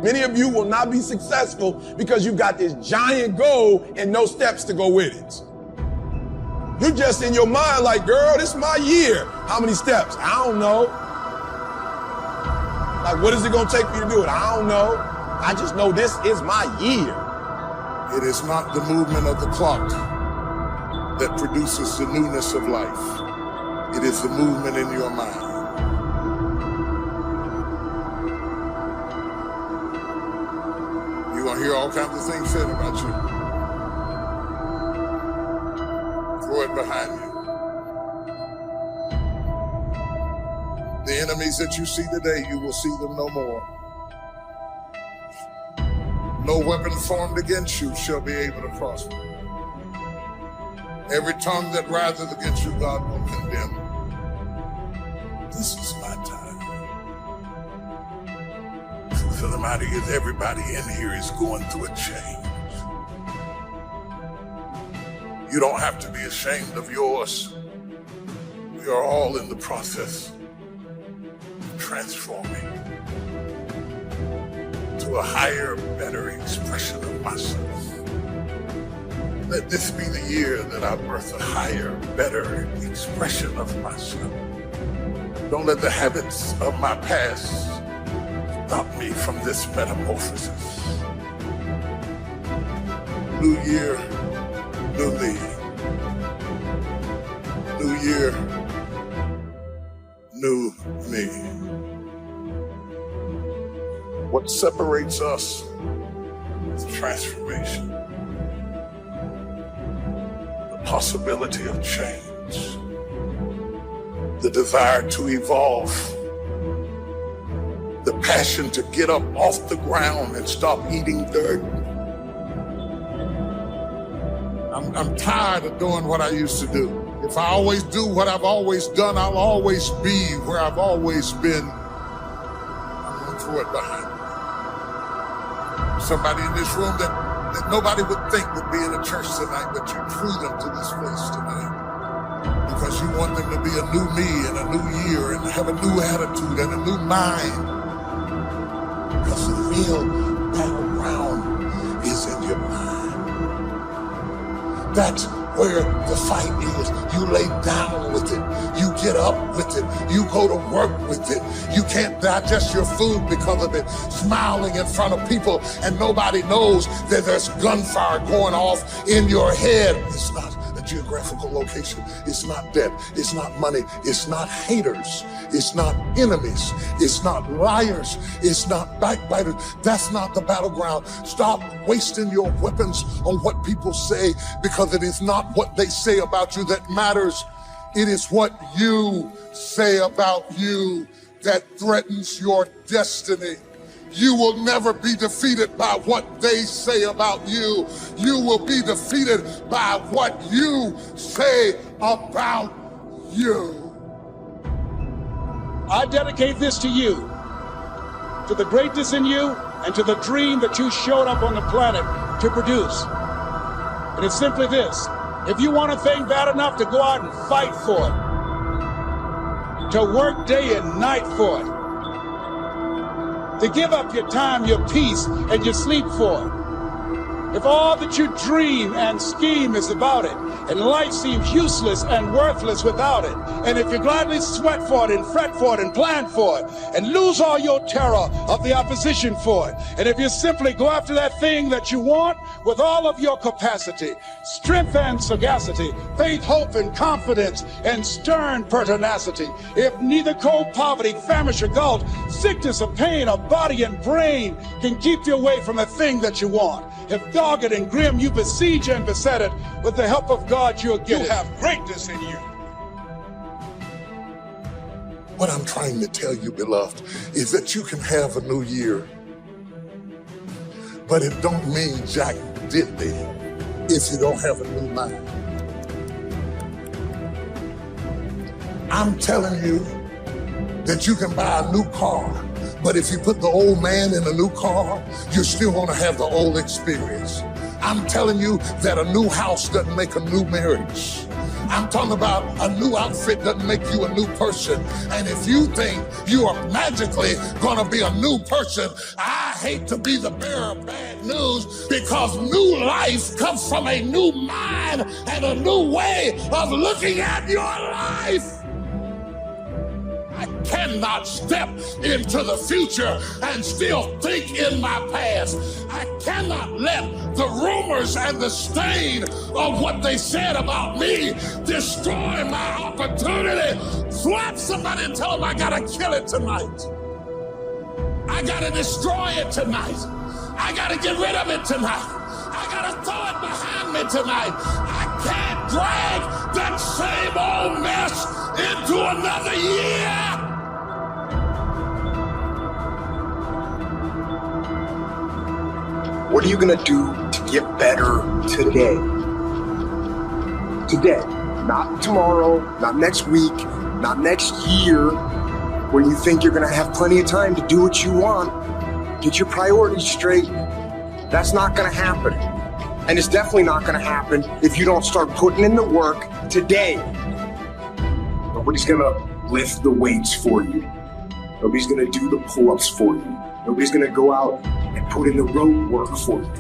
Many of you will not be successful because you've got this giant goal and no steps to go with it. You're just in your mind like, girl, this is my year. How many steps? I don't know. Like, what is it going to take for you to do it? I don't know. I just know this is my year. It is not the movement of the clock that produces the newness of life. It is the movement in your mind. You're going to hear all kinds of things said about you. Throw it behind you. The enemies that you see today, you will see them no more. No weapon formed against you shall be able to prosper. Every tongue that rises against you, God will condemn. This is my time. So the matter is, everybody in here is going through a change. You don't have to be ashamed of yours. We are all in the process of transforming to a higher, better expression of myself. Let this be the year that I birth a higher, better expression of myself. Don't let the habits of my past stop me from this metamorphosis. New year, new me. New year, new me. What separates us is transformation. The possibility of change. The desire to evolve. The passion to get up off the ground and stop eating dirt. I'm tired of doing what I used to do. If I always do what I've always done, I'll always be where I've always been. I'm going to throw it behind me. Somebody in this room that nobody would think would be in a church tonight, but you drew them to this place tonight. Because you want them to be a new me and a new year and have a new attitude and a new mind. Because the real battleground is in your mind. That's where the fight is. You lay down with it. You get up with it. You go to work with it. You can't digest your food because of it. Smiling in front of people and nobody knows that there's gunfire going off in your head. It's not a geographical location. It's not debt. It's not money. It's not haters. It's not enemies. It's not liars. It's not backbiters. That's not the battleground. Stop wasting your weapons on what people say, because it is not what they say about you that matters. It is what you say about you that threatens your destiny. You will never be defeated by what they say about you. You will be defeated by what you say about you. I dedicate this to you, to the greatness in you, and to the dream that you showed up on the planet to produce. And it's simply this: if you want a thing bad enough to go out and fight for it, to work day and night for it, to give up your time, your peace, and your sleep for it, if all that you dream and scheme is about it, and life seems useless and worthless without it, and if you gladly sweat for it and fret for it and plan for it, and lose all your terror of the opposition for it, and if you simply go after that thing that you want with all of your capacity, strength and sagacity, faith, hope, and confidence, and stern pertinacity, if neither cold poverty, famish, or gulch, sickness or pain of body and brain can keep you away from the thing that you want, if dogged and grim you besiege and beset it, with the help of God you'll get it. You have greatness in you. What I'm trying to tell you, beloved, is that you can have a new year, but it don't mean jack diddly if you don't have a new mind. I'm telling you that you can buy a new car, but if you put the old man in a new car, you're still gonna have the old experience. I'm telling you that a new house doesn't make a new marriage. I'm talking about a new outfit doesn't make you a new person. And if you think you are magically gonna be a new person, I hate to be the bearer of bad news, because new life comes from a new mind and a new way of looking at your life. I cannot step into the future and still think in my past. I cannot let the rumors and the stain of what they said about me destroy my opportunity. Slap somebody and tell them I gotta kill it tonight. I gotta destroy it tonight. I gotta get rid of it tonight. I gotta throw it behind me tonight. I can't drag that same old mess into another year. What are you gonna do to get better today? Today, not tomorrow, not next week, not next year, where you think you're gonna have plenty of time to do what you want. Get your priorities straight. That's not gonna happen. And it's definitely not gonna happen if you don't start putting in the work today. Nobody's gonna lift the weights for you. Nobody's gonna do the pull-ups for you. Nobody's gonna go out and put in the road work for you.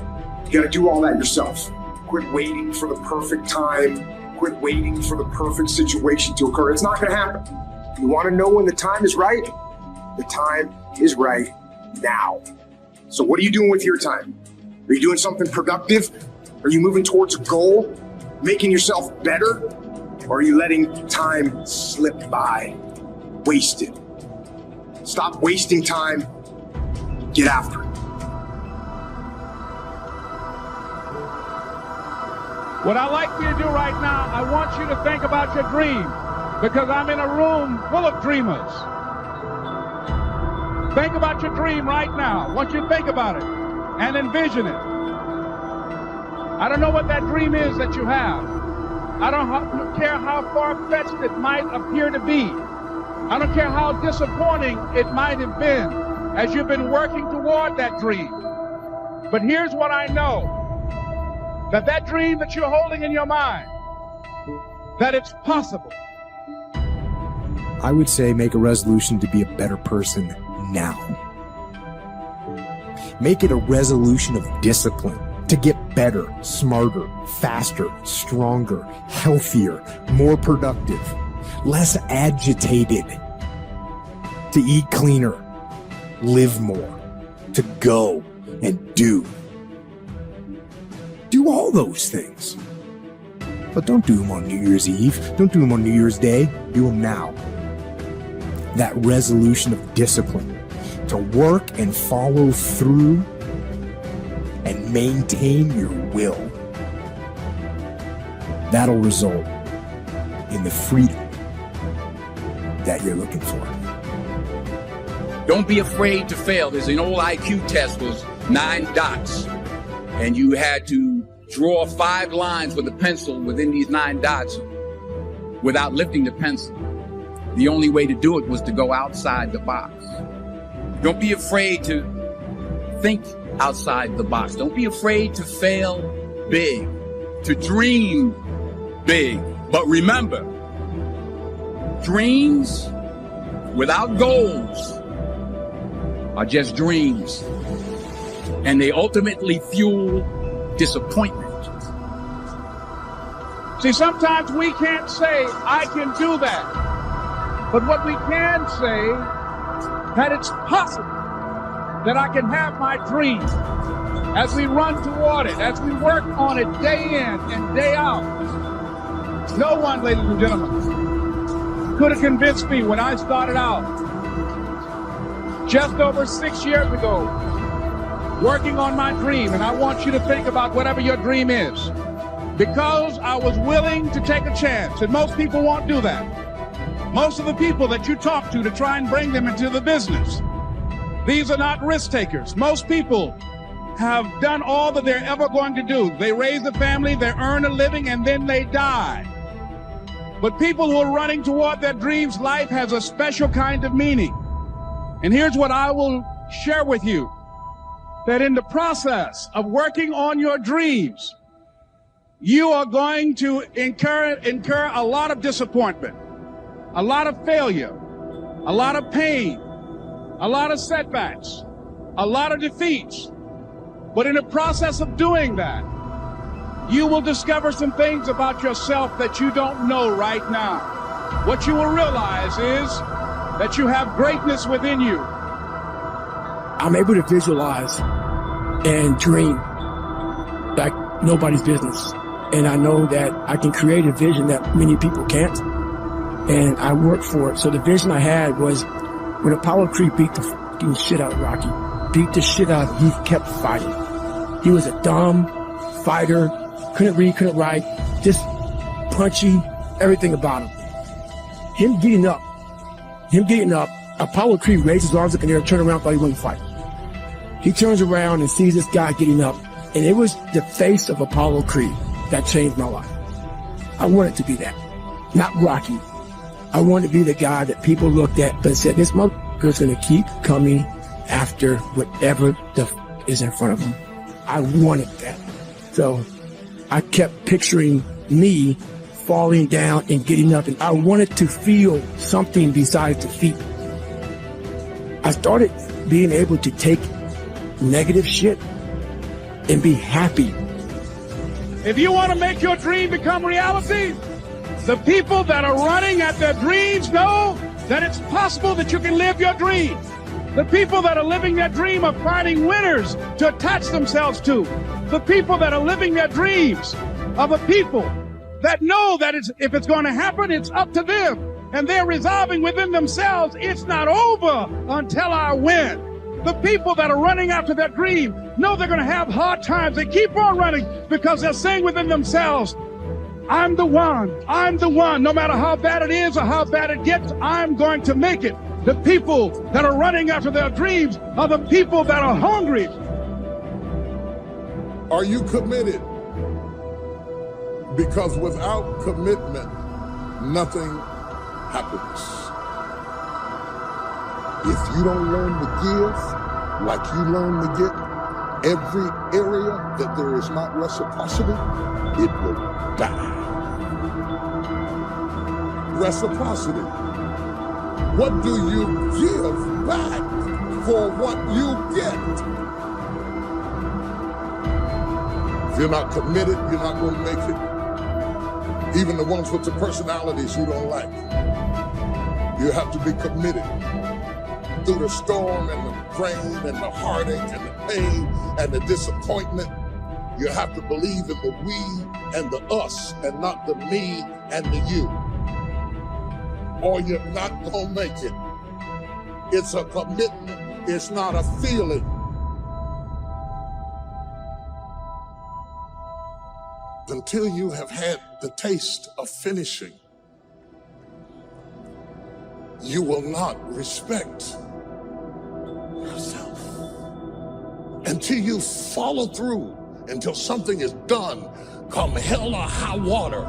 You gotta do all that yourself. Quit waiting for the perfect time. Quit waiting for the perfect situation to occur. It's not gonna happen. You wanna know when the time is right? The time is right now. So what are you doing with your time? Are you doing something productive? Are you moving towards a goal? Making yourself better? Or are you letting time slip by? Wasted. Stop wasting time. Get after it. What I'd like you to do right now, I want you to think about your dream, because I'm in a room full of dreamers. Think about your dream right now. I want you to think about it and envision it. I don't know what that dream is that you have. I don't care how far-fetched it might appear to be. I don't care how disappointing it might have been as you've been working toward that dream. But here's what I know. That dream that you're holding in your mind, that it's possible. I would say make a resolution to be a better person now. Make it a resolution of discipline to get better, smarter, faster, stronger, healthier, more productive, less agitated, to eat cleaner, live more, to go and do. Do all those things. But don't do them on New Year's Eve. Don't do them on New Year's Day. Do them now. That resolution of discipline to work and follow through and maintain your will. That'll result in the freedom that you're looking for. Don't be afraid to fail. There's an old IQ test, was 9 dots. And you had to draw 5 lines with a pencil within these 9 dots without lifting the pencil. The only way to do it was to go outside the box. Don't be afraid to think outside the box. Don't be afraid to fail big, to dream big. But remember, dreams without goals are just dreams. And they ultimately fuel disappointment. See, sometimes we can't say, I can do that. But what we can say, that it's possible that I can have my dream as we run toward it, as we work on it day in and day out. No one, ladies and gentlemen, could have convinced me when I started out just over 6 years ago, working on my dream. And I want you to think about whatever your dream is, because I was willing to take a chance. And most people won't do that. Most of the people that you talk to try and bring them into the business, these are not risk takers. Most people have done all that they're ever going to do. They raise a family, they earn a living, and then they die. But people who are running toward their dreams, life has a special kind of meaning. And here's what I will share with you, that in the process of working on your dreams, you are going to incur a lot of disappointment, a lot of failure, a lot of pain, a lot of setbacks, a lot of defeats. But in the process of doing that, you will discover some things about yourself that you don't know right now. What you will realize is that you have greatness within you. I'm able to visualize and dream like nobody's business. And I know that I can create a vision that many people can't. And I work for it. So the vision I had was when Apollo Creed beat the fucking shit out of Rocky, beat the shit out of him, he kept fighting. He was a dumb fighter, couldn't read, couldn't write, just punchy, everything about him. Him getting up, Apollo Creed raised his arms up in the air, turned around, thought he wouldn't fight. He turns around and sees this guy getting up, and it was the face of Apollo Creed that changed my life. I wanted to be that, not Rocky. I wanted to be the guy that people looked at and said, this motherfucker's gonna keep coming after whatever the is in front of him. I wanted that. So I kept picturing me falling down and getting up, and I wanted to feel something besides defeat. I started being able to take negative shit and be happy. If you want to make your dream become reality, the people that are running at their dreams know that it's possible that you can live your dream. The people that are living their dream are finding winners to attach themselves to. The people that are living their dreams are the people that know that if it's going to happen, it's up to them. And they're resolving within themselves, it's not over until I win. The people that are running after their dream know they're going to have hard times. They keep on running because they're saying within themselves, I'm the one. No matter how bad it is or how bad it gets, I'm going to make it. The people that are running after their dreams are the people that are hungry. Are you committed? Because without commitment, nothing happens. If you don't learn to give like you learn to get, every area that there is not reciprocity, it will die. Reciprocity. What do you give back for what you get? If you're not committed, you're not going to make it. Even the ones with the personalities you don't like. You have to be committed. Through the storm and the rain and the heartache and the pain and the disappointment, you have to believe in the we and the us and not the me and the you. Or you're not gonna make it. It's a commitment, it's not a feeling. Until you have had the taste of finishing, you will not respect yourself. Until you follow through, until something is done, come hell or high water,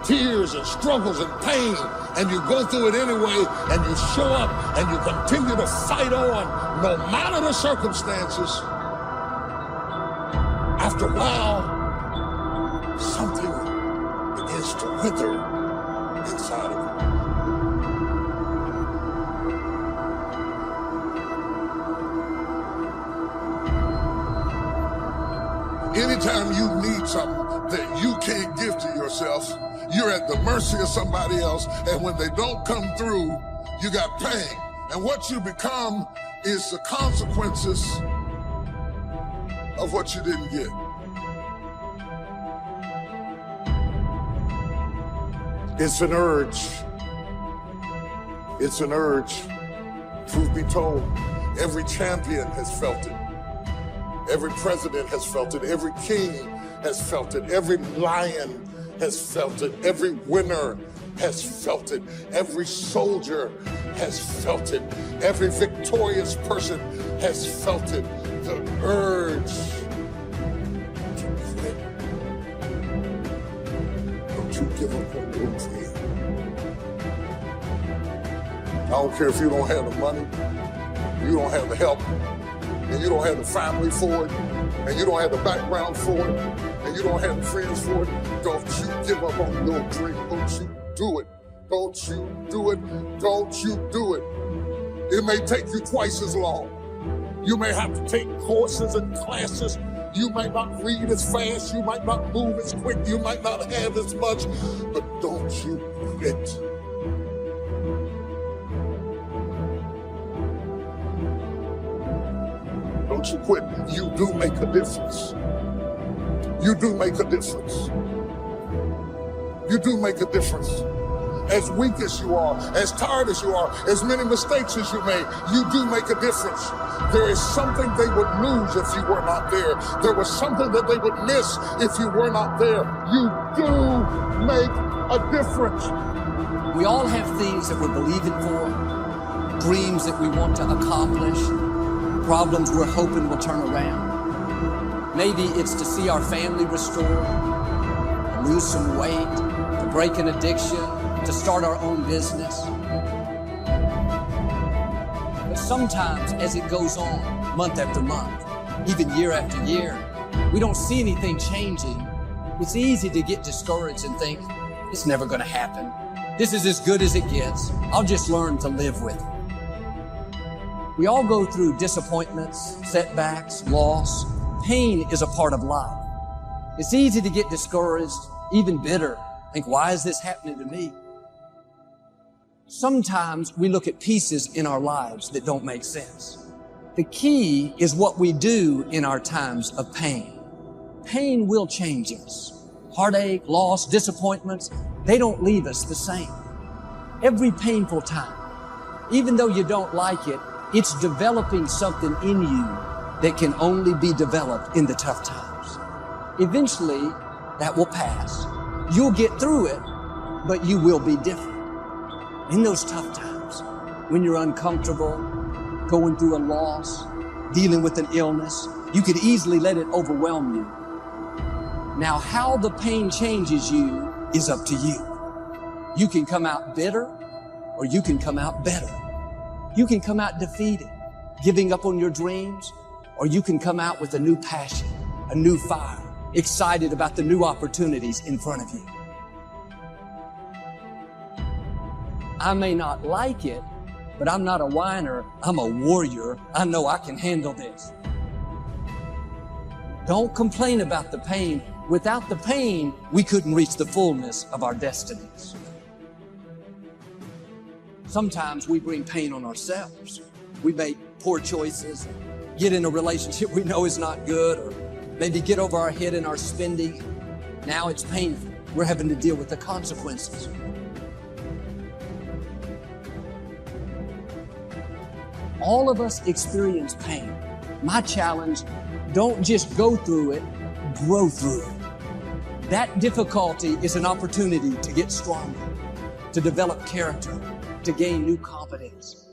tears and struggles and pain, and you go through it anyway, and you show up and you continue to fight on no matter the circumstances. After a while, something begins to wither inside of you. Anytime you need something that you can't give to yourself, you're at the mercy of somebody else, and when they don't come through, you got pain. And what you become is the consequences of what you didn't get. It's an urge. It's an urge. Truth be told, every champion has felt it. Every president has felt it. Every king has felt it. Every lion has felt it. Every winner has felt it. Every soldier has felt it. Every victorious person has felt it. The urge to quit. Don't you give up on your dream. I don't care if you don't have the money, you don't have the help, and you don't have the family for it, and you don't have the background for it, and and you don't have friends for it, don't you give up on your dream. Don't you do it. Don't you do it. Don't you do it. It may take you twice as long. You may have to take courses and classes. You might not read as fast. You might not move as quick. You might not have as much. But don't you quit. Don't you quit. You do make a difference. You do make a difference. You do make a difference. As weak as you are, as tired as you are, as many mistakes as you made, you do make a difference. There is something they would lose if you were not there. There was something that they would miss if you were not there. You do make a difference. We all have things that we're believing for, dreams that we want to accomplish, problems we're hoping will turn around. Maybe it's to see our family restored, to lose some weight, to break an addiction, to start our own business. But sometimes as it goes on, month after month, even year after year, we don't see anything changing. It's easy to get discouraged and think, it's never gonna happen. This is as good as it gets. I'll just learn to live with it. We all go through disappointments, setbacks, loss. Pain is a part of life. It's easy to get discouraged, even bitter. Think, why is this happening to me? Sometimes we look at pieces in our lives that don't make sense. The key is what we do in our times of pain. Pain will change us. Heartache, loss, disappointments, they don't leave us the same. Every painful time, even though you don't like it, it's developing something in you that can only be developed in the tough times. Eventually, that will pass. You'll get through it, but you will be different. In those tough times, when you're uncomfortable, going through a loss, dealing with an illness, you could easily let it overwhelm you. Now, how the pain changes you is up to you. You can come out bitter, or you can come out better. You can come out defeated, giving up on your dreams, or you can come out with a new passion, a new fire, excited about the new opportunities in front of you. I may not like it, but I'm not a whiner. I'm a warrior. I know I can handle this. Don't complain about the pain. Without the pain, we couldn't reach the fullness of our destinies. Sometimes we bring pain on ourselves. We make poor choices, get in a relationship we know is not good, or maybe get over our head in our spending. Now it's painful. We're having to deal with the consequences. All of us experience pain. My challenge, don't just go through it, grow through it. That difficulty is an opportunity to get stronger, to develop character, to gain new confidence.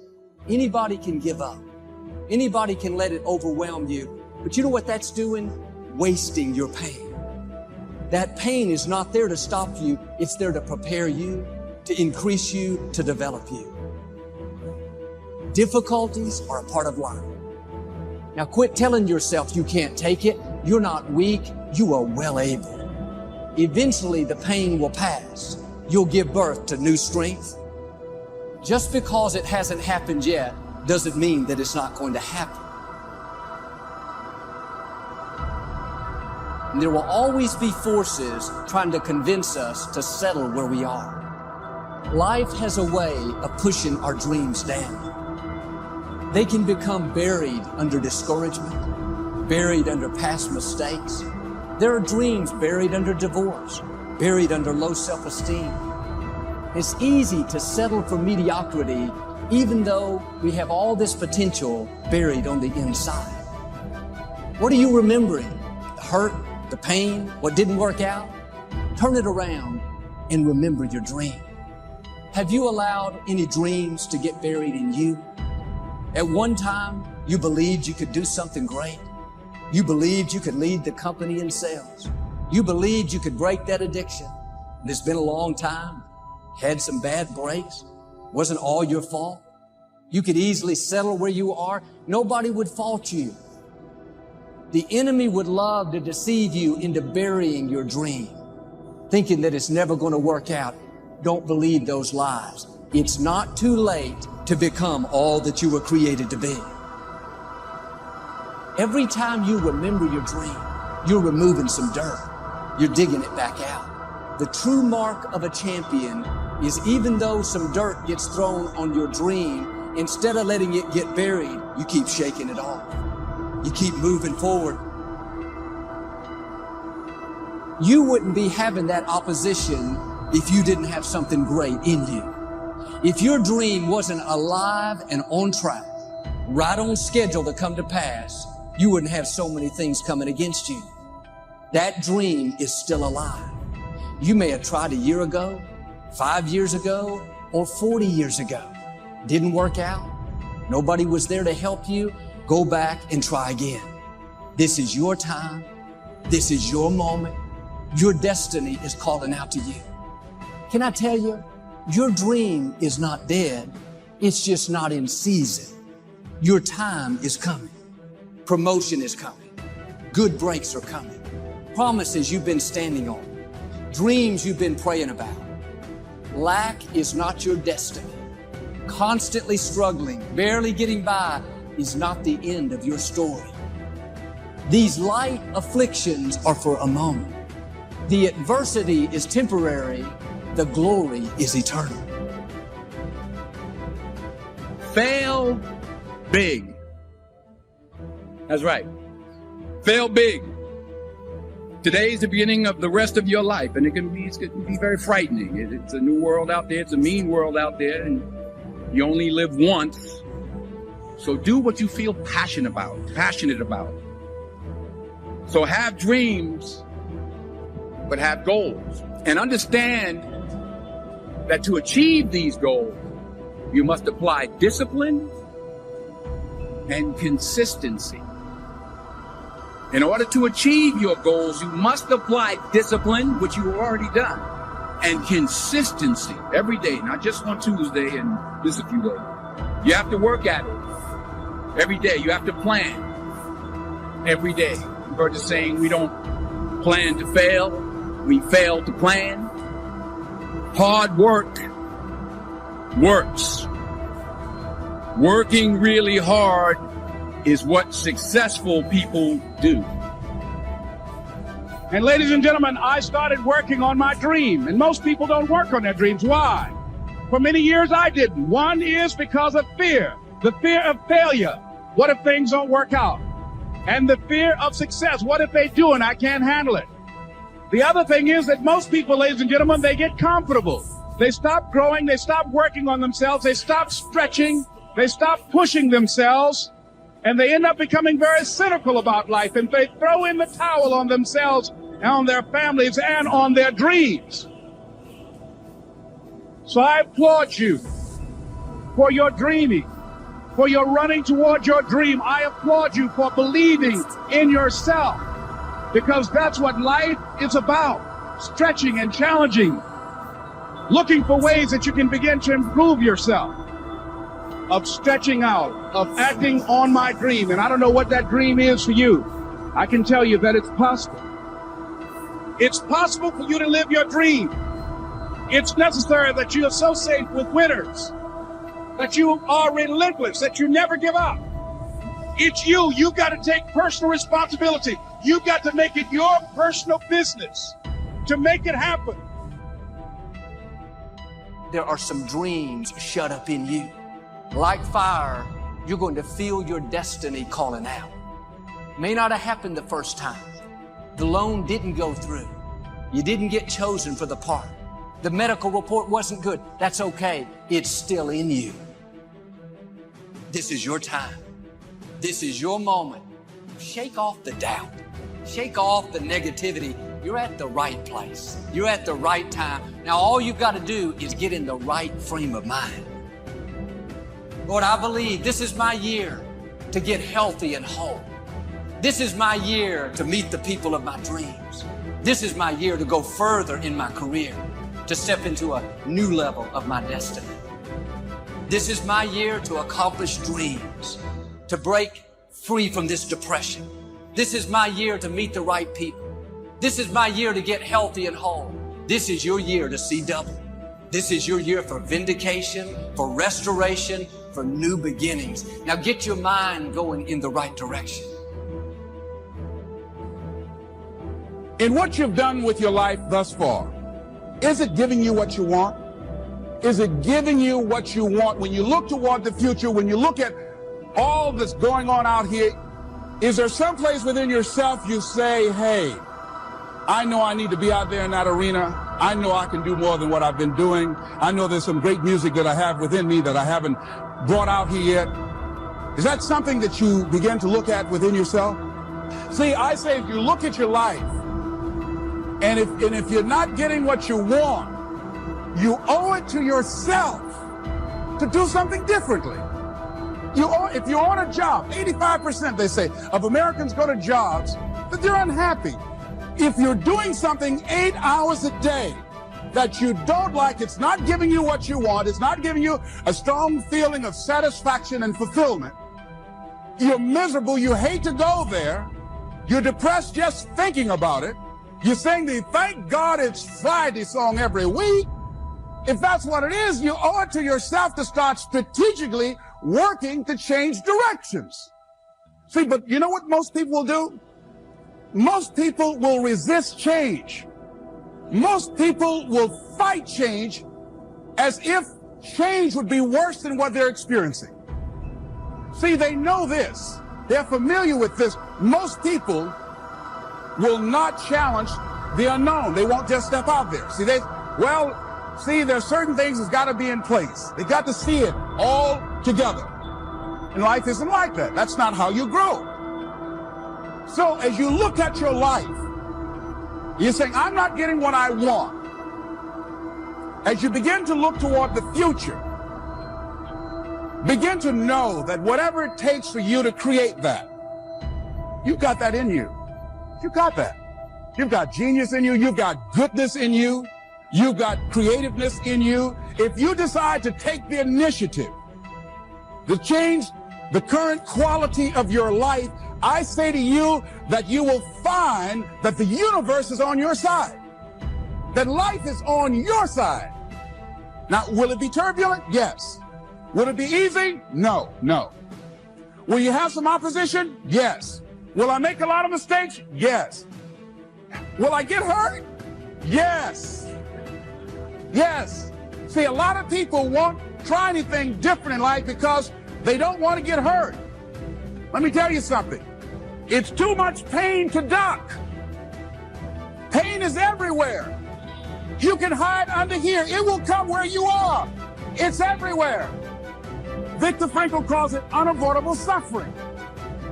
Anybody can give up. Anybody can let it overwhelm you. But you know what that's doing? Wasting your pain. That pain is not there to stop you. It's there to prepare you, to increase you, to develop you. Difficulties are a part of life. Now quit telling yourself you can't take it. You're not weak. You are well able. Eventually the pain will pass. You'll give birth to new strength. Just because it hasn't happened yet doesn't mean that it's not going to happen. And there will always be forces trying to convince us to settle where we are. Life has a way of pushing our dreams down. They can become buried under discouragement, buried under past mistakes. There are dreams buried under divorce, buried under low self-esteem. It's easy to settle for mediocrity, even though we have all this potential buried on the inside. What are you remembering? The hurt, the pain, what didn't work out? Turn it around and remember your dream. Have you allowed any dreams to get buried in you? At one time, you believed you could do something great. You believed you could lead the company in sales. You believed you could break that addiction. It's been a long time. Had some bad breaks. Wasn't all your fault. You could easily settle where you are. Nobody would fault you. The enemy would love to deceive you into burying your dream, thinking that it's never going to work out. Don't believe those lies. It's not too late to become all that you were created to be. Every time you remember your dream, you're removing some dirt. You're digging it back out. The true mark of a champion is, even though some dirt gets thrown on your dream, instead of letting it get buried, you keep shaking it off. You keep moving forward. You wouldn't be having that opposition if you didn't have something great in you. If your dream wasn't alive and on track, right on schedule to come to pass, you wouldn't have so many things coming against you. That dream is still alive. You may have tried a year ago, 5 years ago, or 40 years ago. Didn't work out. Nobody was there to help you. Go back and try again. This is your time. This is your moment. Your destiny is calling out to you. Can I tell you, your dream is not dead. It's just not in season. Your time is coming. Promotion is coming. Good breaks are coming. Promises you've been standing on. Dreams you've been praying about. Lack is not your destiny. Constantly struggling, barely getting by is not the end of your story. These light afflictions are for a moment. The adversity is temporary. The glory is eternal. Fail big. That's right. Fail big. Today is the beginning of the rest of your life, and it can be very frightening. It's a new world out there. It's a mean world out there, and you only live once. So do what you feel passionate about. So have dreams, but have goals. And understand that to achieve these goals, you must apply discipline and consistency. In order to achieve your goals, you must apply discipline, which you have already done, and consistency every day, not just on Tuesday and this a few days. You have to work at it every day. You have to plan every day. You've heard the saying, we don't plan to fail, we fail to plan. Hard work works. Working really hard is what successful people do. And ladies and gentlemen, I started working on my dream, and most people don't work on their dreams. Why? For many years I didn't. One is because of fear. The fear of failure. What if things don't work out? And the fear of success. What if they do and I can't handle it? The other thing is that most people, ladies and gentlemen, they get comfortable. They stop growing. They stop working on themselves. They stop stretching. They stop pushing themselves. And they end up becoming very cynical about life, and they throw in the towel on themselves and on their families and on their dreams. So I applaud you for your dreaming, for your running toward your dream. I applaud you for believing in yourself, because that's what life is about, stretching and challenging, looking for ways that you can begin to improve yourself. Of stretching out, of acting on my dream. And I don't know what that dream is for you. I can tell you that it's possible. It's possible for you to live your dream. It's necessary that you associate with winners, that you are relentless, that you never give up. It's you. You've got to take personal responsibility. You've got to make it your personal business to make it happen. There are some dreams shut up in you. Like fire, you're going to feel your destiny calling out. May not have happened the first time. The loan didn't go through. You didn't get chosen for the part. The medical report wasn't good. That's okay. It's still in you. This is your time. This is your moment. Shake off the doubt. Shake off the negativity. You're at the right place. You're at the right time. Now all you've got to do is get in the right frame of mind. Lord, I believe this is my year to get healthy and whole. This is my year to meet the people of my dreams. This is my year to go further in my career, to step into a new level of my destiny. This is my year to accomplish dreams, to break free from this depression, This is my year to meet the right people. This is my year to get healthy and whole. This is your year to see double. This is your year for vindication, for restoration, for new beginnings. Now get your mind going in the right direction. In what you've done with your life thus far, is it giving you what you want? Is it giving you what you want? When you look toward the future, when you look at all that's going on out here, is there some place within yourself you say, hey, I know I need to be out there in that arena. I know I can do more than what I've been doing. I know there's some great music that I have within me that I haven't brought out here yet. Is that something that you begin to look at within yourself? See, I say if you look at your life, and if you're not getting what you want, you owe it to yourself to do something differently. If you're on a job, 85%, they say, of Americans go to jobs that they're unhappy. If you're doing something 8 hours a day that you don't like, it's not giving you what you want, it's not giving you a strong feeling of satisfaction and fulfillment, you're miserable, you hate to go there, you're depressed just thinking about it, you sing the Thank God It's Friday song every week. If that's what it is, you owe it to yourself to start strategically working to change directions. See, but you know what most people will do? Most people will resist change. Most people will fight change as if change would be worse than what they're experiencing. See, they know this. They're familiar with this. Most people will not challenge the unknown. They won't just step out there. See, there's certain things that's got to be in place. They got to see it all together. And life isn't like that. That's not how you grow. So as you look at your life, you're saying, I'm not getting what I want. As you begin to look toward the future, begin to know that whatever it takes for you to create that, you've got that in you. You've got that. You've got genius in you. You've got goodness in you. You've got creativeness in you. If you decide to take the initiative to change the current quality of your life, I say to you that you will find that the universe is on your side, that life is on your side. Now, will it be turbulent? Yes. Will it be easy? No, no. Will you have some opposition? Yes. Will I make a lot of mistakes? Yes. Will I get hurt? Yes. Yes. See, a lot of people won't try anything different in life because they don't want to get hurt. Let me tell you something. It's too much pain to duck. Pain is everywhere. You can hide under here. It will come where you are. It's everywhere. Viktor Frankl calls it unavoidable suffering.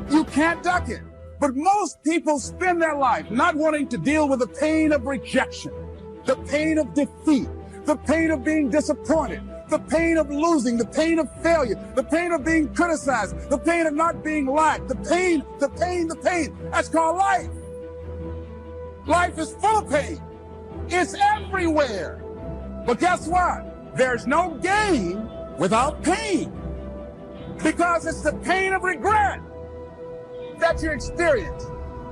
You can't duck it. But most people spend their life not wanting to deal with the pain of rejection, the pain of defeat, the pain of being disappointed, the pain of losing, the pain of failure, the pain of being criticized, the pain of not being liked, the pain. That's called life. Life is full of pain. It's everywhere. But guess what? There's no gain without pain, because it's the pain of regret that you experience.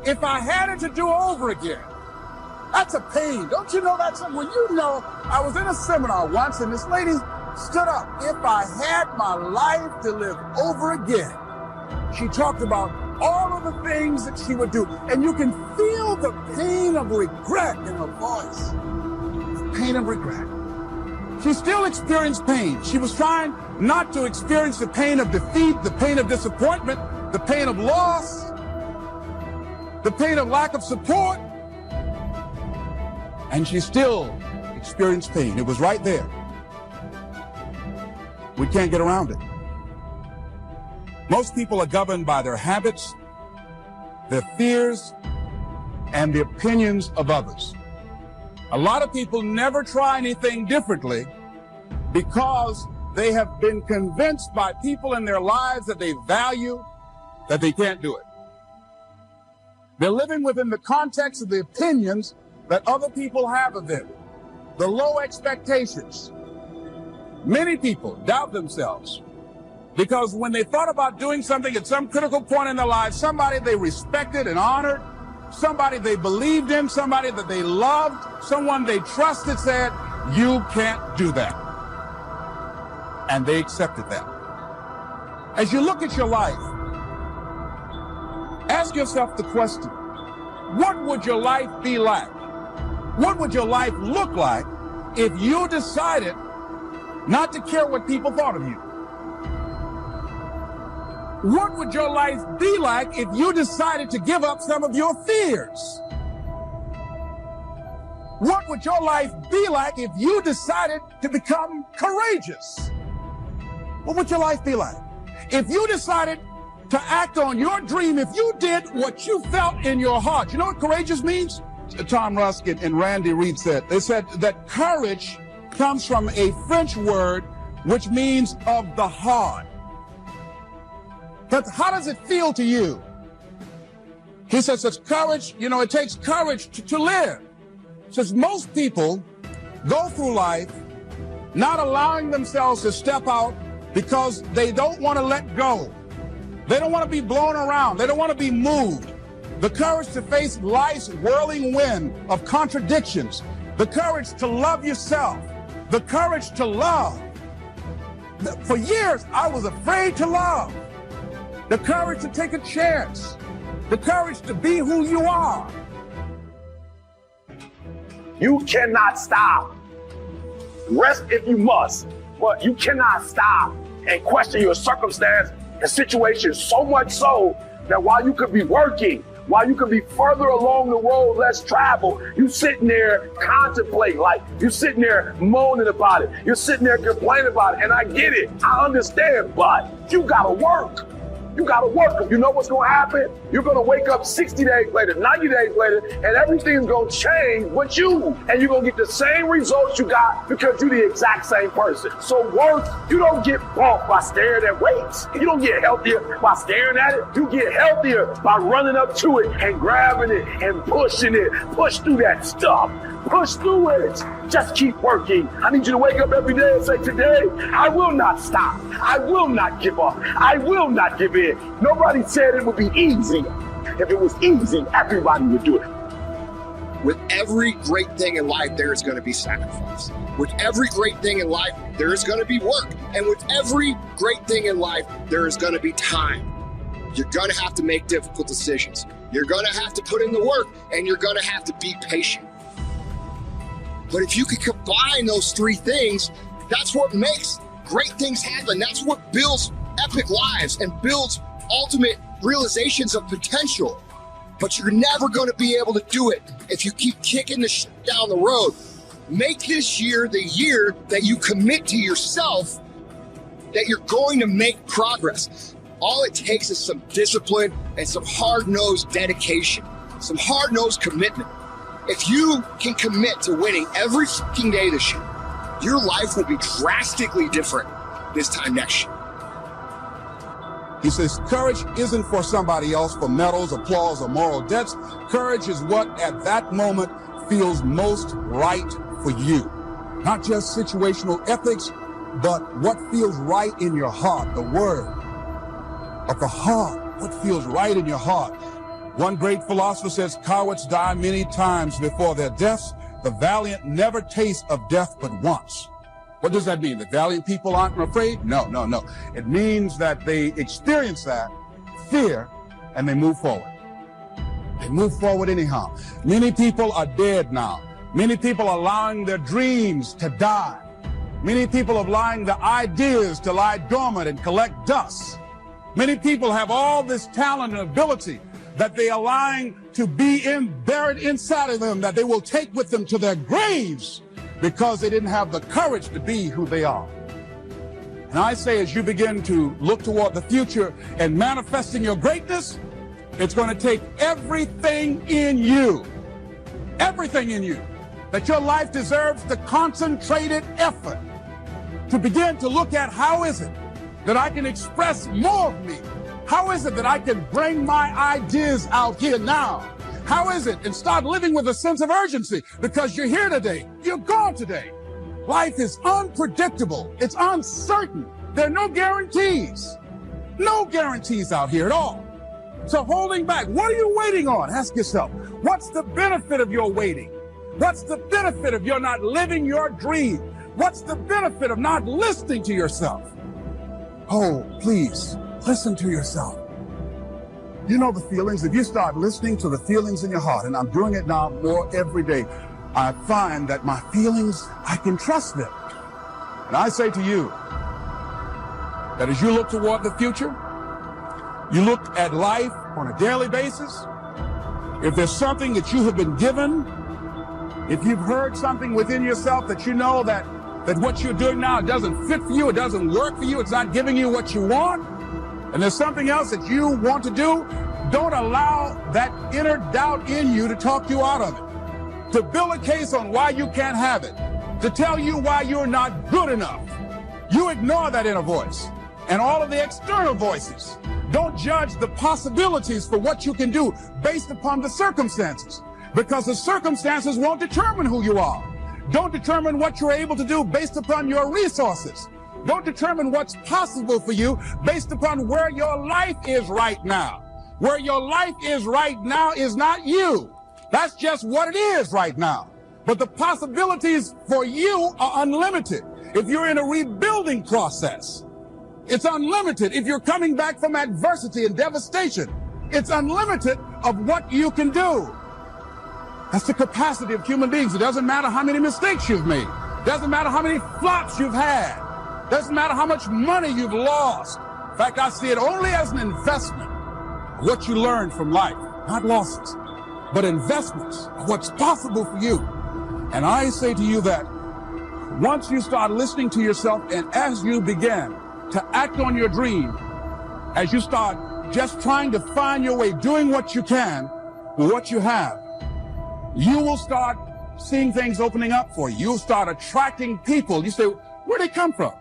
If I had it to do over again, that's a pain. Don't you know that's something? When you know, I was in a seminar once and this lady stood up. If I had my life to live over again, she talked about all of the things that she would do. And you can feel the pain of regret in her voice. The pain of regret. She still experienced pain. She was trying not to experience the pain of defeat, the pain of disappointment, the pain of loss, the pain of lack of support. And she still experienced pain. It was right there. We can't get around it. Most people are governed by their habits, their fears, and the opinions of others. A lot of people never try anything differently because they have been convinced by people in their lives that they value that they can't do it. They're living within the context of the opinions that other people have of them, the low expectations. Many people doubt themselves. Because when they thought about doing something at some critical point in their lives, somebody they respected and honored, somebody they believed in, somebody that they loved, someone they trusted said, you can't do that. And they accepted that. As you look at your life, ask yourself the question, what would your life be like? What would your life look like if you decided not to care what people thought of you? What would your life be like if you decided to give up some of your fears? What would your life be like if you decided to become courageous? What would your life be like? If you decided to act on your dream, if you did what you felt in your heart. You know what courageous means? Tom Rusk and Randy Reed said. They said that courage comes from a French word which means of the heart. But how does it feel to you? He says it's courage, it takes courage to live. Says most people go through life not allowing themselves to step out because they don't want to let go. They don't want to be blown around. They don't want to be moved. The courage to face life's whirling wind of contradictions. The courage to love yourself. The courage to love. For years, I was afraid to love. The courage to take a chance. The courage to be who you are. You cannot stop. Rest if you must, but you cannot stop and question your circumstance and situation, so much so that while you could be working, while you could be further along the road less traveled, you sitting there contemplating, like you're sitting there moaning about it. You're sitting there complaining about it. And I get it. I understand, but you gotta work. You gotta work. You know what's gonna happen? You're gonna wake up 60 days later, 90 days later, and everything's gonna change but you. And you're gonna get the same results you got because you're the exact same person. So work, you don't get bumped by staring at weights. You don't get healthier by staring at it. You get healthier by running up to it and grabbing it and pushing it. Push through that stuff. Push through it. Just keep working. I need you to wake up every day and say, today, I will not stop. I will not give up. I will not give in. Nobody said it would be easy. If it was easy, everybody would do it. With every great thing in life, there is going to be sacrifice. With every great thing in life, there is going to be work. And with every great thing in life, there is going to be time. You're going to have to make difficult decisions. You're going to have to put in the work, and you're going to have to be patient. But if you can combine those three things, that's what makes great things happen. That's what builds epic lives and builds ultimate realizations of potential. But you're never going to be able to do it if you keep kicking the shit down the road. Make this year the year that you commit to yourself that you're going to make progress. All it takes is some discipline and some hard-nosed dedication, some hard-nosed commitment. If you can commit to winning every fucking day this year, your life will be drastically different this time next year. He says, courage isn't for somebody else, for medals, applause, or moral debts. Courage is what at that moment feels most right for you. Not just situational ethics, but what feels right in your heart, the word of the heart, what feels right in your heart. One great philosopher says, cowards die many times before their deaths. The valiant never taste of death but once. What does that mean? The valiant people aren't afraid? No. It means that they experience that fear and they move forward. They move forward anyhow. Many people are dead now. Many people are allowing their dreams to die. Many people are allowing their ideas to lie dormant and collect dust. Many people have all this talent and ability that they are allowing to be buried inside of them, that they will take with them to their graves because they didn't have the courage to be who they are. And I say, as you begin to look toward the future and manifesting your greatness, it's going to take everything in you, that your life deserves the concentrated effort to begin to look at how is it that I can express more of me? How is it that I can bring my ideas out here now? How is it? And start living with a sense of urgency because you're here today. You're gone today. Life is unpredictable. It's uncertain. There are no guarantees. No guarantees out here at all. So holding back, what are you waiting on? Ask yourself, what's the benefit of your waiting? What's the benefit of your not living your dream? What's the benefit of not listening to yourself? Oh, please, listen to yourself. You know the feelings. If you start listening to the feelings in your heart, and I'm doing it now more every day, I find that my feelings, I can trust them. And I say to you that as you look toward the future, you look at life on a daily basis, if there's something that you have been given, if you've heard something within yourself that you know that what you're doing now doesn't fit for you, it doesn't work for you, it's not giving you what you want, and there's something else that you want to do, don't allow that inner doubt in you to talk you out of it, to build a case on why you can't have it, to tell you why you're not good enough. You ignore that inner voice and all of the external voices. Don't judge the possibilities for what you can do based upon the circumstances, because the circumstances won't determine who you are. Don't determine what you're able to do based upon your resources. Don't determine what's possible for you based upon where your life is right now. Where your life is right now is not you. That's just what it is right now. But the possibilities for you are unlimited. If you're in a rebuilding process, it's unlimited. If you're coming back from adversity and devastation, it's unlimited of what you can do. That's the capacity of human beings. It doesn't matter how many mistakes you've made. It doesn't matter how many flops you've had. It doesn't matter how much money you've lost. In fact, I see it only as an investment of what you learn from life, not losses, but investments of what's possible for you. And I say to you that once you start listening to yourself, and as you begin to act on your dream, as you start just trying to find your way, doing what you can with what you have, you will start seeing things opening up for you. You'll start attracting people. You say, where'd they come from?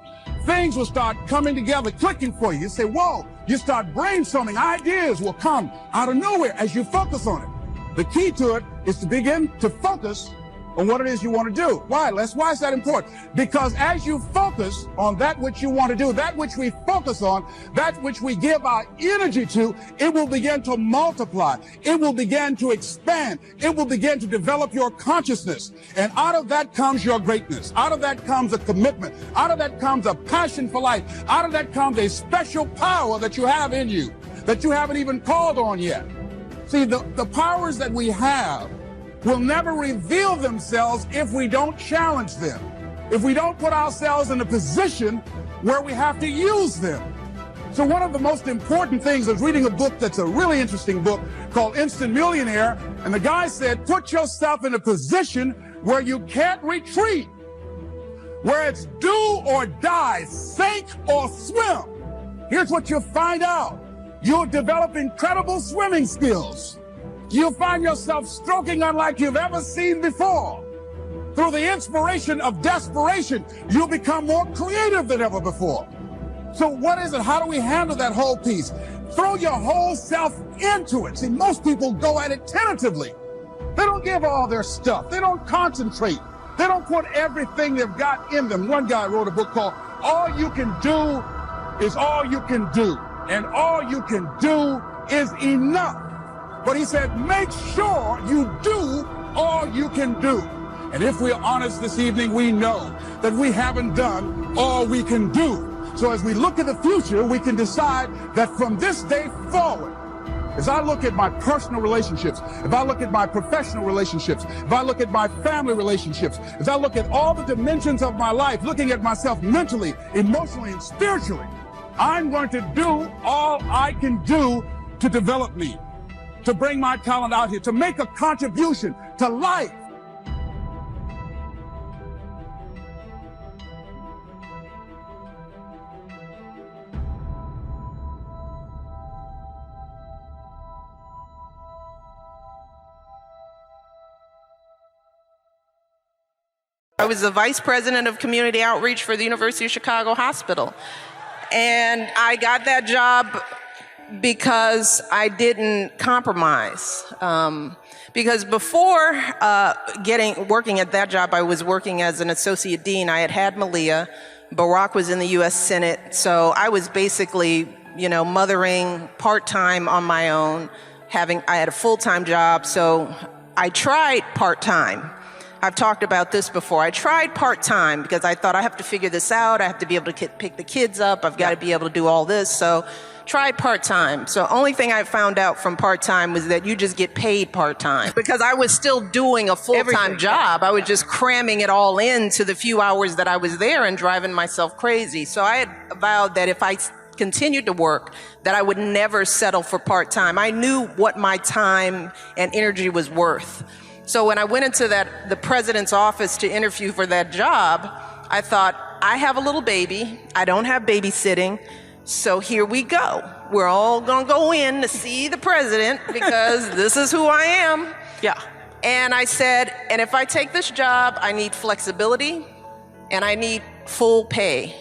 Things will start coming together, clicking for you. You say, whoa. You start brainstorming. Ideas will come out of nowhere as you focus on it. The key to it is to begin to focus on what it is you want to do. Why, Les? Why is that important? Because as you focus on that which you want to do, that which we focus on, that which we give our energy to, it will begin to multiply. It will begin to expand. It will begin to develop your consciousness. And out of that comes your greatness. Out of that comes a commitment. Out of that comes a passion for life. Out of that comes a special power that you have in you that you haven't even called on yet. See, the powers that we have will never reveal themselves if we don't challenge them, if we don't put ourselves in a position where we have to use them. So one of the most important things, I was reading a book that's a really interesting book called Instant Millionaire, and the guy said, put yourself in a position where you can't retreat, where it's do or die, sink or swim. Here's what you'll find out. You'll develop incredible swimming skills. You'll find yourself stroking unlike you've ever seen before. Through the inspiration of desperation, you'll become more creative than ever before. So what is it? How do we handle that whole piece? Throw your whole self into it. See, most people go at it tentatively. They don't give all their stuff. They don't concentrate. They don't put everything they've got in them. One guy wrote a book called All You Can Do Is All You Can Do. And all you can do is enough. But he said, make sure you do all you can do. And if we're honest this evening, we know that we haven't done all we can do. So as we look at the future, we can decide that from this day forward, as I look at my personal relationships, if I look at my professional relationships, if I look at my family relationships, as I look at all the dimensions of my life, looking at myself mentally, emotionally, and spiritually, I'm going to do all I can do to develop me, to bring my talent out here, to make a contribution to life. I was the vice president of community outreach for the University of Chicago Hospital. And I got that job because I didn't compromise. Because before working at that job, I was working as an associate dean. I had Malia. Barack was in the U.S. Senate. So I was basically, mothering part-time on my own. I had a full-time job. So I tried part-time. I've talked about this before. I tried part-time because I thought I have to figure this out. I have to be able to pick the kids up. I've got to be able to do all this. So tried part-time. So only thing I found out from part-time was that you just get paid part-time because I was still doing a full-time job. I was just cramming it all into the few hours that I was there and driving myself crazy. So I had vowed that if I continued to work, that I would never settle for part-time. I knew what my time and energy was worth. So when I went into the president's office to interview for that job, I thought, I have a little baby. I don't have babysitting. So here we go. We're all going to go in to see the president because this is who I am. Yeah. And I said, and if I take this job, I need flexibility and I need full pay.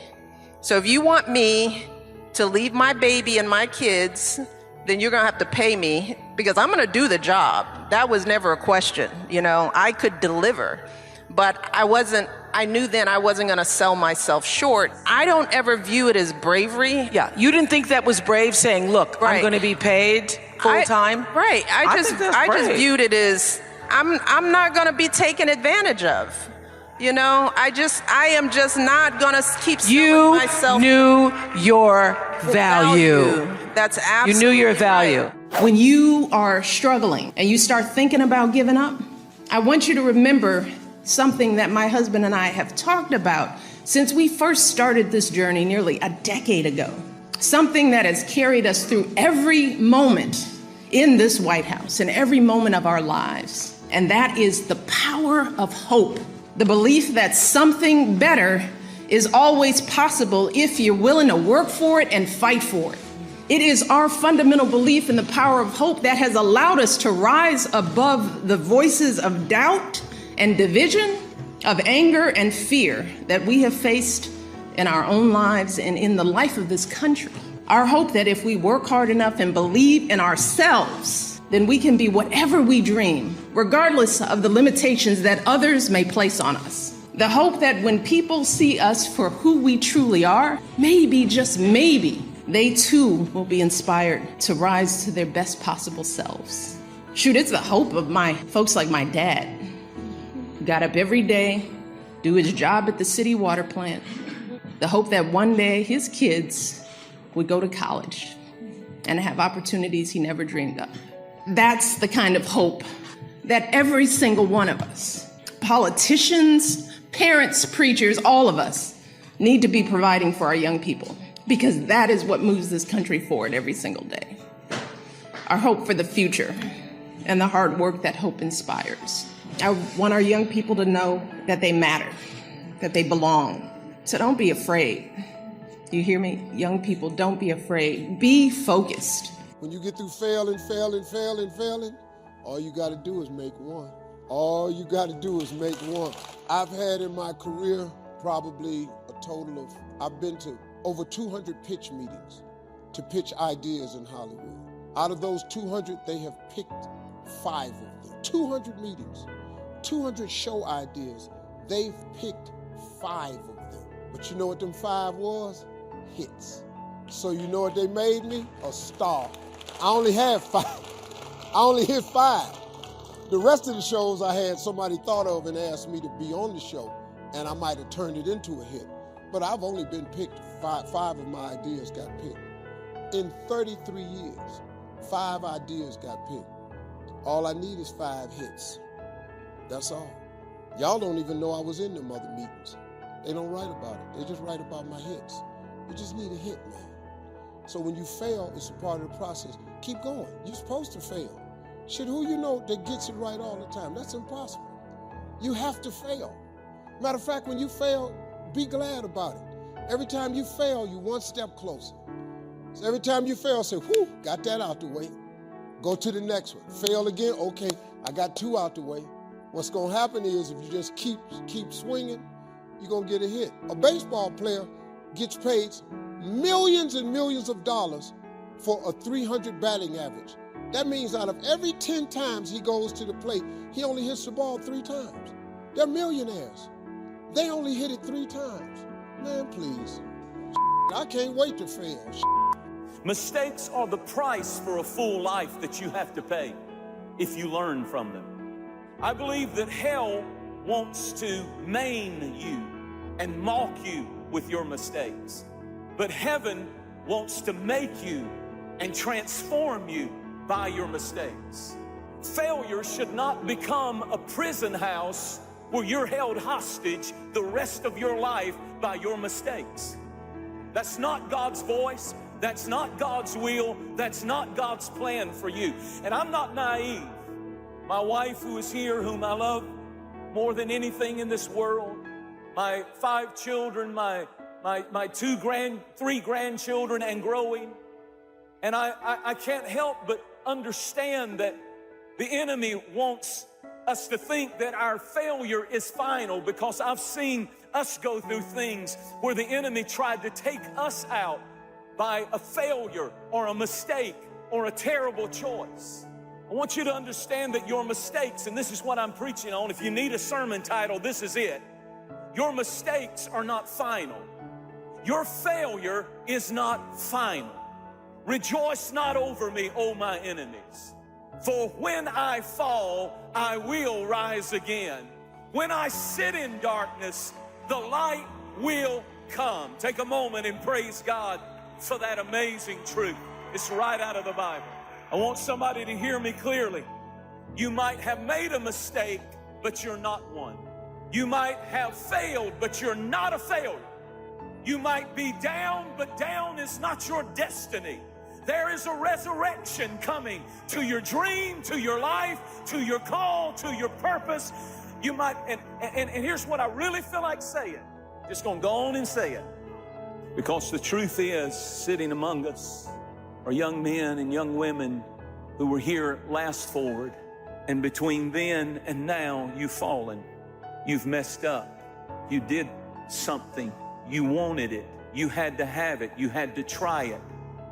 So if you want me to leave my baby and my kids, then you're going to have to pay me because I'm going to do the job. That was never a question. I could deliver, but I knew then I wasn't going to sell myself short. I don't ever view it as bravery. Yeah. You didn't think that was brave saying, look, I'm going to be paid full time? Right. I just viewed it as I'm not going to be taken advantage of. I am just not going to keep selling myself. You knew your value. That's absolutely You knew your value. Right. When you are struggling and you start thinking about giving up, I want you to remember something that my husband and I have talked about since we first started this journey nearly a decade ago. Something that has carried us through every moment in this White House and every moment of our lives. And that is the power of hope. The belief that something better is always possible if you're willing to work for it and fight for it. It is our fundamental belief in the power of hope that has allowed us to rise above the voices of doubt and division, of anger and fear that we have faced in our own lives and in the life of this country. Our hope that if we work hard enough and believe in ourselves, then we can be whatever we dream, regardless of the limitations that others may place on us. The hope that when people see us for who we truly are, maybe, just maybe, they too will be inspired to rise to their best possible selves. Shoot, it's the hope of my folks like my dad. He got up every day, do his job at the city water plant. The hope that one day his kids would go to college and have opportunities he never dreamed of. That's the kind of hope that every single one of us, politicians, parents, preachers, all of us, need to be providing for our young people, because that is what moves this country forward every single day. Our hope for the future and the hard work that hope inspires. I want our young people to know that they matter, that they belong. So don't be afraid. You hear me? Young people, don't be afraid. Be focused. When you get through failing, all you got to do is make one. All you got to do is make one. I've had in my career probably a total of, I've been to over 200 pitch meetings to pitch ideas in Hollywood. Out of those 200, they have picked 5 of them. 200 meetings, 200 show ideas. They've picked 5 of them. But you know what them 5 was? Hits. So you know what they made me? A star. I only had 5. I only hit 5. The rest of the shows I had somebody thought of and asked me to be on the show, and I might have turned it into a hit. But I've only been picked, 5 of my ideas got picked. In 33 years, 5 ideas got picked. All I need is 5 hits. That's all. Y'all don't even know I was in them other meetings. They don't write about it. They just write about my hits. You just need a hit, man. So when you fail, it's a part of the process. Keep going. You're supposed to fail. Shit, who you know that gets it right all the time? That's impossible. You have to fail. Matter of fact, when you fail, be glad about it. Every time you fail, you're one step closer. So every time you fail, say, whew, got that out the way. Go to the next one. Fail again, okay, I got 2 out the way. What's gonna happen is if you just keep swinging, you're gonna get a hit. A baseball player gets paid millions and millions of dollars for a 300 batting average. That means out of every 10 times he goes to the plate, he only hits the ball 3 times. They're millionaires. They only hit it 3 times. Man, please. I can't wait to fail. Mistakes are the price for a full life that you have to pay if you learn from them. I believe that hell wants to maim you and mock you with your mistakes. But heaven wants to make you and transform you by your mistakes. Failure should not become a prison house where you're held hostage the rest of your life by your mistakes. That's not God's voice. That's not God's will. That's not God's plan for you. And I'm not naive. My wife, who is here, whom I love more than anything in this world, my 5 children, my 3 grandchildren and growing. And I can't help but understand that the enemy wants us to think that our failure is final, because I've seen us go through things where the enemy tried to take us out by a failure or a mistake or a terrible choice. I want you to understand that your mistakes, and this is what I'm preaching on, if you need a sermon title, this is it. Your mistakes are not final. Your failure is not final. Rejoice not over me, O my enemies. For when I fall, I will rise again. When I sit in darkness, the light will come. Take a moment and praise God for that amazing truth. It's right out of the Bible. I want somebody to hear me clearly. You might have made a mistake, but you're not one. You might have failed, but you're not a failure. You might be down, but down is not your destiny. There is a resurrection coming to your dream, to your life, to your call, to your purpose. You might, and here's what I really feel like saying. Just gonna go on and say it. Because the truth is, sitting among us are young men and young women who were here last forward. And between then and now, you've fallen. You've messed up. You did something. You wanted it. You had to have it. You had to try it.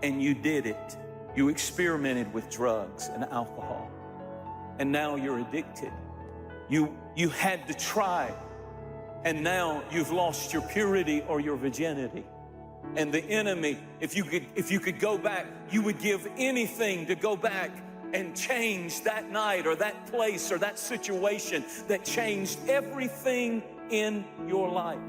And you did it. You experimented with drugs and alcohol. And now you're addicted. You had to try. And now you've lost your purity or your virginity. And the enemy, if you could go back, you would give anything to go back and change that night or that place or that situation that changed everything in your life.